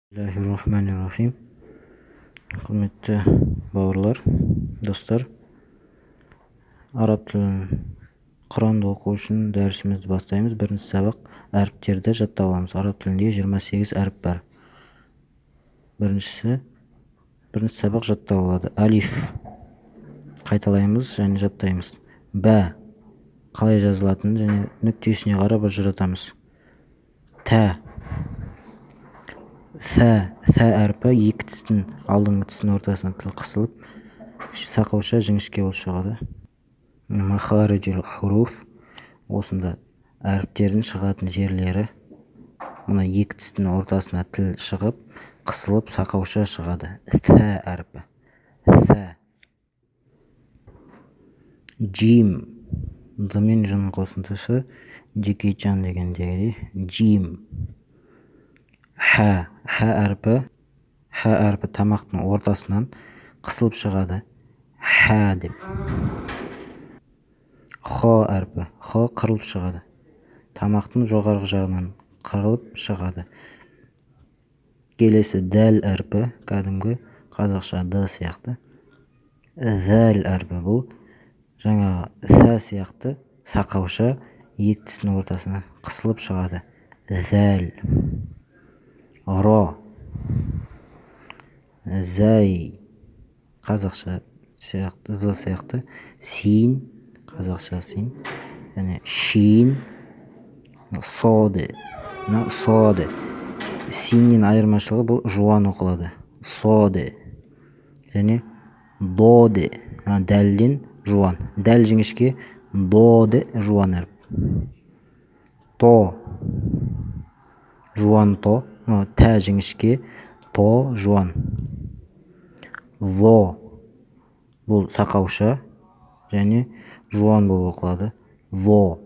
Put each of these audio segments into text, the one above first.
Bismillahirrahmanirrahim. Құрметті бауырлар, достар, араб тілін құранды оқу үшін дәрісімізді бастаймыз. Бірінші сабақ әріптерді жаттап аламыз. Араб тілінде 28 әріп бар. Бірінші сабақ жаттап алады. Алиф қайталаймыз және жаттаймыз. Бә қалай жазылатынын және нүктесіне қарап ажыратамыз. Тә сә әрпі екі тістің алдыңғы тістің ортасына тіл қысылып, сақауша жіңішке болып шығады. Махариджул хуруф, осында әріптердің шығатын жерлері, мына екі тістің ортасына тіл шығып, қысылып, сақауша шығады. Сә әрпі. Сә. Джим, д мен жын қосындысы, жекейчан дегендегі джим. Ха әрпі тамақтың ортасынан қысылып шығады. Ха деп. Хо әрпі. Хо қырылып шығады. Тамақтың жоғарғы жағынан қырылып шығады. Келесі дәл әрпі, кәдімгі қазақша д сияқты. Зәл әрпі, бұл жаңағы сә сияқты сақауша екі тістің ортасынан қысылып шығады. Зәл. Ро, зәй, қазақша сияқты, з сияқты, син, қазақша син, және шин, соды, соды. Синнен айырмашылығы бұл жуан оқылады. Соды. Және доды, дәлден жуан. Дәл жіңішке, доды жуан әріп. То, жуан то. Тә жіңішке, то жуан. Во, бұл сақауша және жуан болып оқылады. Во.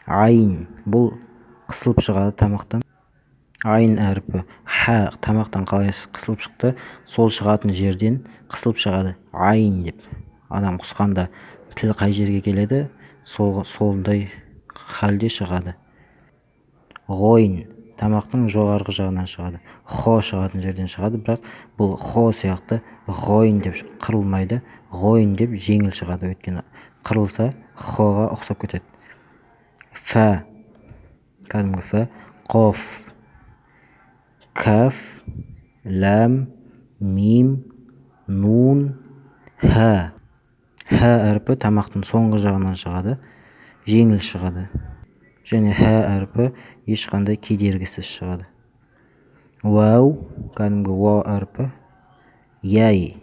Айн, бұл қысылып шығады тамақтан. Айн әрпі. Ха тамақтан қалай қысылып шықты, сол шығатын жерден қысылып шығады. Айн деп. Адам құсқанда тіл қай жерге келеді, солдай халде шығады. Ғойн, тамақтың жоғарғы жағынан шығады. Хо шығатын жерден шығады, бірақ бұл хо сияқты ғойн деп қырылмайды. Ғойн деп жеңіл шығады, өйткені қырылса хоға ұқсап кетеді. Фә, кәдімгі фә. Қоф, кәф, ләм, мим, нун, хә. Хә әрпі тамақтың соңғы жағынан шығады, жеңіл шығады. Және хә әрпі ешқандай кедергісіз шығады. Уау, кәдімгі уау әрпі. Яй,